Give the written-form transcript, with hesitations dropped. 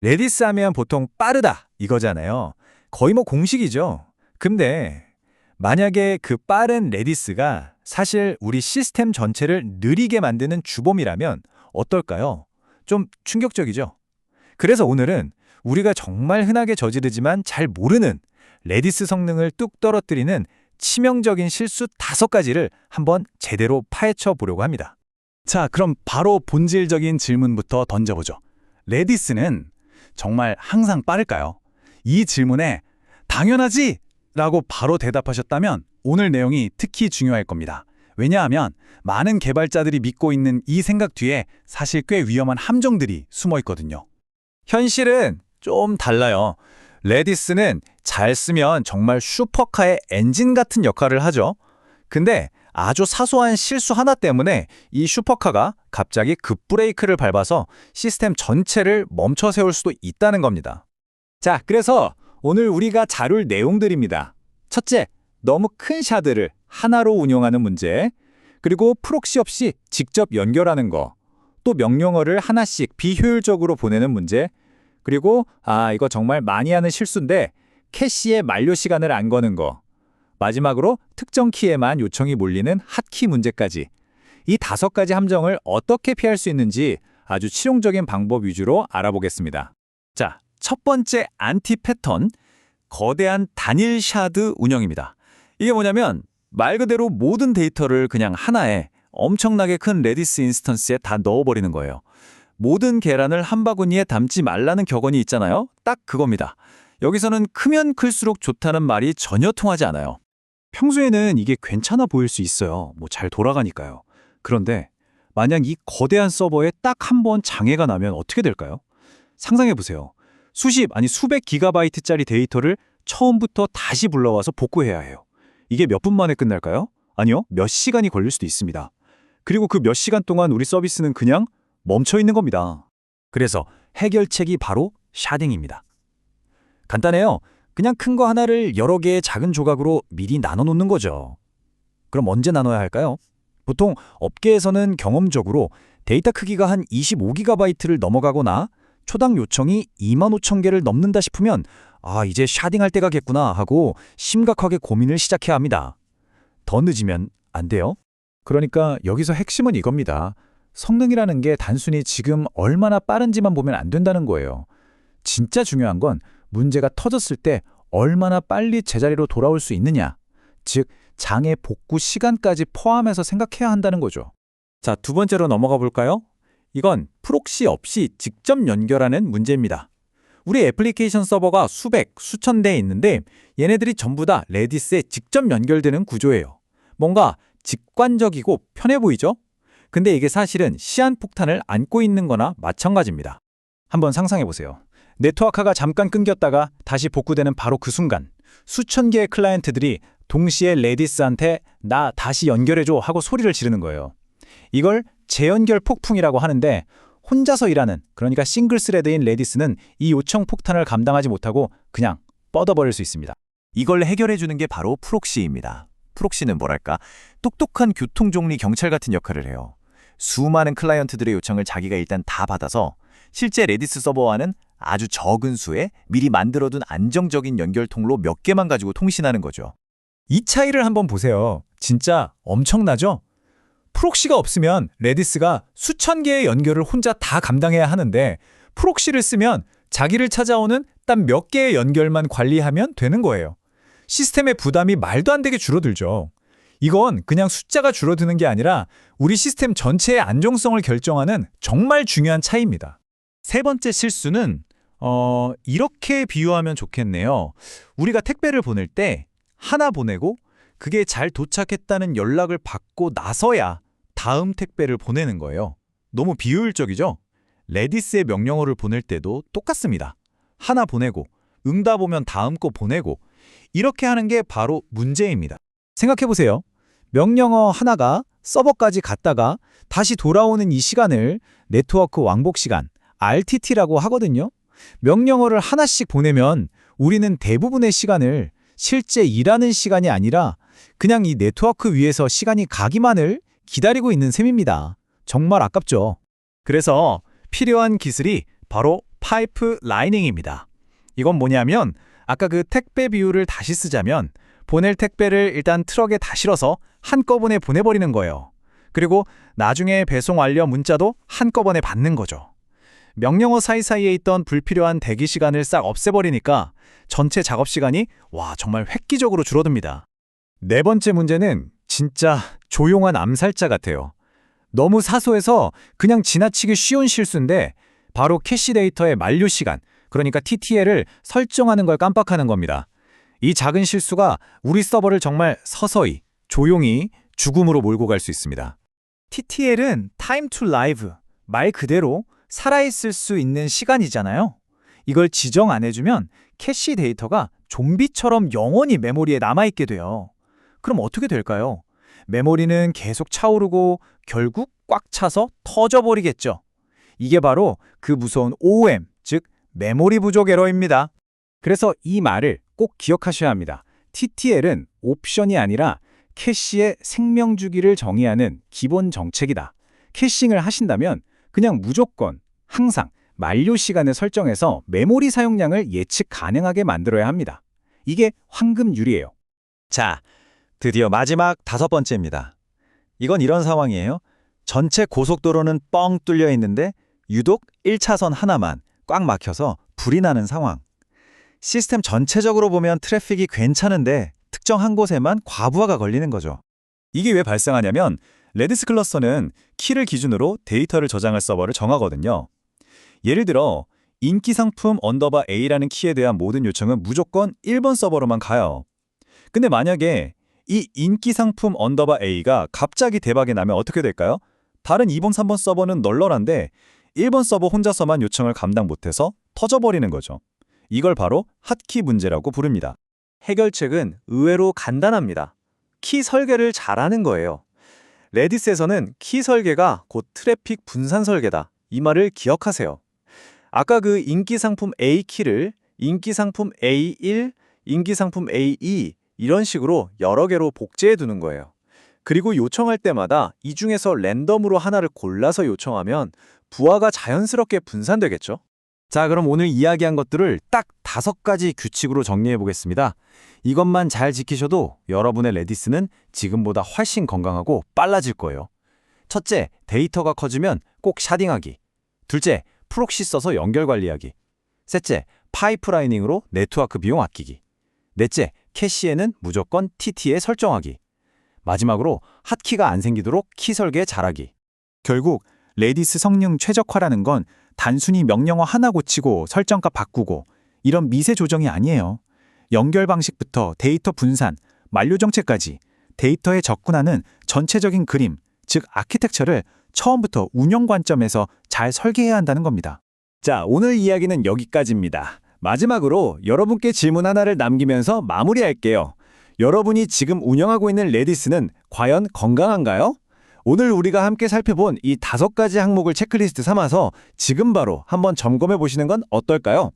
레디스 하면 보통 빠르다 이거잖아요. 거의 뭐 공식이죠. 근데 만약에 그 빠른 레디스가 사실 우리 시스템 전체를 느리게 만드는 주범이라면 어떨까요? 좀 충격적이죠. 그래서 오늘은 우리가 정말 흔하게 저지르지만 잘 모르는 레디스 성능을 뚝 떨어뜨리는 치명적인 실수 5가지를 한번 제대로 파헤쳐 보려고 합니다. 자, 그럼 바로 본질적인 질문부터 던져보죠. 레디스는 정말 항상 빠를까요? 이 질문에 당연하지! 라고 바로 대답하셨다면 오늘 내용이 특히 중요할 겁니다. 왜냐하면 많은 개발자들이 믿고 있는 이 생각 뒤에 사실 꽤 위험한 함정들이 숨어 있거든요. 현실은 좀 달라요. 레디스는 잘 쓰면 정말 슈퍼카의 엔진 같은 역할을 하죠. 근데 아주 사소한 실수 하나 때문에 이 슈퍼카가 갑자기 급브레이크를 밟아서 시스템 전체를 멈춰 세울 수도 있다는 겁니다. 자, 그래서 오늘 우리가 다룰 내용들입니다. 첫째, 너무 큰 샤드를 하나로 운영하는 문제, 그리고 프록시 없이 직접 연결하는 거, 또 명령어를 하나씩 비효율적으로 보내는 문제, 그리고 이거 정말 많이 하는 실수인데 캐시의 만료 시간을 안 거는 거, 마지막으로 특정 키에만 요청이 몰리는 핫키 문제까지 이 5가지 함정을 어떻게 피할 수 있는지 아주 실용적인 방법 위주로 알아보겠습니다. 자, 첫 번째 안티 패턴, 거대한 단일 샤드 운영입니다. 이게 뭐냐면 말 그대로 모든 데이터를 그냥 하나의 엄청나게 큰 레디스 인스턴스에 다 넣어버리는 거예요. 모든 계란을 한 바구니에 담지 말라는 격언이 있잖아요. 딱 그겁니다. 여기서는 크면 클수록 좋다는 말이 전혀 통하지 않아요. 평소에는 이게 괜찮아 보일 수 있어요. 뭐 잘 돌아가니까요. 그런데 만약 이 거대한 서버에 딱 한 번 장애가 나면 어떻게 될까요? 상상해 보세요. 수백 기가바이트짜리 데이터를 처음부터 다시 불러와서 복구해야 해요. 이게 몇 분 만에 끝날까요? 아니요, 몇 시간이 걸릴 수도 있습니다. 그리고 그 몇 시간 동안 우리 서비스는 그냥 멈춰 있는 겁니다. 그래서 해결책이 바로 샤딩입니다. 간단해요. 그냥 큰 거 하나를 여러 개의 작은 조각으로 미리 나눠 놓는 거죠. 그럼 언제 나눠야 할까요? 보통 업계에서는 경험적으로 데이터 크기가 한 25GB를 넘어가거나 초당 요청이 25,000개를 넘는다 싶으면 이제 샤딩할 때가겠구나 하고 심각하게 고민을 시작해야 합니다. 더 늦으면 안 돼요. 그러니까 여기서 핵심은 이겁니다. 성능이라는 게 단순히 지금 얼마나 빠른지만 보면 안 된다는 거예요. 진짜 중요한 건 문제가 터졌을 때 얼마나 빨리 제자리로 돌아올 수 있느냐, 즉 장애 복구 시간까지 포함해서 생각해야 한다는 거죠. 자, 두 번째로 넘어가 볼까요? 이건 프록시 없이 직접 연결하는 문제입니다. 우리 애플리케이션 서버가 수천 대 있는데 얘네들이 전부 다 레디스에 직접 연결되는 구조예요. 뭔가 직관적이고 편해 보이죠? 근데 이게 사실은 시한폭탄을 안고 있는 거나 마찬가지입니다. 한번 상상해 보세요. 네트워크가 잠깐 끊겼다가 다시 복구되는 바로 그 순간 수천 개의 클라이언트들이 동시에 레디스한테 나 다시 연결해줘 하고 소리를 지르는 거예요. 이걸 재연결 폭풍이라고 하는데 혼자서 일하는, 그러니까 싱글 스레드인 레디스는 이 요청 폭탄을 감당하지 못하고 그냥 뻗어버릴 수 있습니다. 이걸 해결해주는 게 바로 프록시입니다. 프록시는 뭐랄까, 똑똑한 교통정리 경찰 같은 역할을 해요. 수많은 클라이언트들의 요청을 자기가 일단 다 받아서 실제 레디스 서버와는 아주 적은 수의 미리 만들어둔 안정적인 연결 통로 몇 개만 가지고 통신하는 거죠. 이 차이를 한번 보세요. 진짜 엄청나죠? 프록시가 없으면 레디스가 수천 개의 연결을 혼자 다 감당해야 하는데 프록시를 쓰면 자기를 찾아오는 딱 몇 개의 연결만 관리하면 되는 거예요. 시스템의 부담이 말도 안 되게 줄어들죠. 이건 그냥 숫자가 줄어드는 게 아니라 우리 시스템 전체의 안정성을 결정하는 정말 중요한 차이입니다. 세 번째 실수는 이렇게 비유하면 좋겠네요. 우리가 택배를 보낼 때 하나 보내고 그게 잘 도착했다는 연락을 받고 나서야 다음 택배를 보내는 거예요. 너무 비효율적이죠? 레디스의 명령어를 보낼 때도 똑같습니다. 하나 보내고 응답 오면 다음 거 보내고 이렇게 하는 게 바로 문제입니다. 생각해보세요. 명령어 하나가 서버까지 갔다가 다시 돌아오는 이 시간을 네트워크 왕복 시간, RTT라고 하거든요. 명령어를 하나씩 보내면 우리는 대부분의 시간을 실제 일하는 시간이 아니라 그냥 이 네트워크 위에서 시간이 가기만을 기다리고 있는 셈입니다. 정말 아깝죠. 그래서 필요한 기술이 바로 파이프 라이닝입니다. 이건 뭐냐면 아까 그 택배 비유를 다시 쓰자면 보낼 택배를 일단 트럭에 다 실어서 한꺼번에 보내버리는 거예요. 그리고 나중에 배송 완료 문자도 한꺼번에 받는 거죠. 명령어 사이사이에 있던 불필요한 대기 시간을 싹 없애버리니까 전체 작업 시간이 정말 획기적으로 줄어듭니다. 네 번째 문제는 진짜 조용한 암살자 같아요. 너무 사소해서 그냥 지나치기 쉬운 실수인데 바로 캐시 데이터의 만료 시간, 그러니까 TTL을 설정하는 걸 깜빡하는 겁니다. 이 작은 실수가 우리 서버를 정말 서서히, 조용히 죽음으로 몰고 갈 수 있습니다. TTL은 Time to Live, 말 그대로 살아있을 수 있는 시간이잖아요. 이걸 지정 안 해주면 캐시 데이터가 좀비처럼 영원히 메모리에 남아있게 돼요. 그럼 어떻게 될까요? 메모리는 계속 차오르고 결국 꽉 차서 터져버리겠죠. 이게 바로 그 무서운 OM, 즉 메모리 부족 에러입니다. 그래서 이 말을 꼭 기억하셔야 합니다. TTL은 옵션이 아니라 캐시의 생명 주기를 정의하는 기본 정책이다. 캐싱을 하신다면 그냥 무조건 항상 만료 시간을 설정해서 메모리 사용량을 예측 가능하게 만들어야 합니다. 이게 황금률이에요. 자, 드디어 마지막 5번째입니다. 이건 이런 상황이에요. 전체 고속도로는 뻥 뚫려 있는데 유독 1차선 하나만 꽉 막혀서 불이 나는 상황. 시스템 전체적으로 보면 트래픽이 괜찮은데 특정 한 곳에만 과부하가 걸리는 거죠. 이게 왜 발생하냐면 레디스 클러스터는 키를 기준으로 데이터를 저장할 서버를 정하거든요. 예를 들어 인기 상품 A라는 키에 대한 모든 요청은 무조건 1번 서버로만 가요. 근데 만약에 이 인기 상품 A가 갑자기 대박이 나면 어떻게 될까요? 다른 2번, 3번 서버는 널널한데 1번 서버 혼자서만 요청을 감당 못해서 터져버리는 거죠. 이걸 바로 핫키 문제라고 부릅니다. 해결책은 의외로 간단합니다. 키 설계를 잘하는 거예요. 레디스에서는 키 설계가 곧 트래픽 분산 설계다. 이 말을 기억하세요. 아까 그 인기 상품 A 키를 인기 상품 A1, 인기 상품 A2 이런 식으로 여러 개로 복제해 두는 거예요. 그리고 요청할 때마다 이 중에서 랜덤으로 하나를 골라서 요청하면 부하가 자연스럽게 분산되겠죠? 자, 그럼 오늘 이야기한 것들을 딱 5가지 규칙으로 정리해 보겠습니다. 이것만 잘 지키셔도 여러분의 레디스는 지금보다 훨씬 건강하고 빨라질 거예요. 첫째, 데이터가 커지면 꼭 샤딩하기. 둘째, 프록시 써서 연결 관리하기. 셋째, 파이프라이닝으로 네트워크 비용 아끼기. 넷째, 캐시에는 무조건 TT에 설정하기. 마지막으로 핫키가 안 생기도록 키 설계 잘하기. 결국 레디스 성능 최적화라는 건 단순히 명령어 하나 고치고 설정값 바꾸고 이런 미세 조정이 아니에요. 연결 방식부터 데이터 분산, 만료 정책까지 데이터에 접근하는 전체적인 그림, 즉 아키텍처를 처음부터 운영 관점에서 잘 설계해야 한다는 겁니다. 자, 오늘 이야기는 여기까지입니다. 마지막으로 여러분께 질문 하나를 남기면서 마무리할게요. 여러분이 지금 운영하고 있는 레디스는 과연 건강한가요? 오늘 우리가 함께 살펴본 이 5가지 항목을 체크리스트 삼아서 지금 바로 한번 점검해 보시는 건 어떨까요?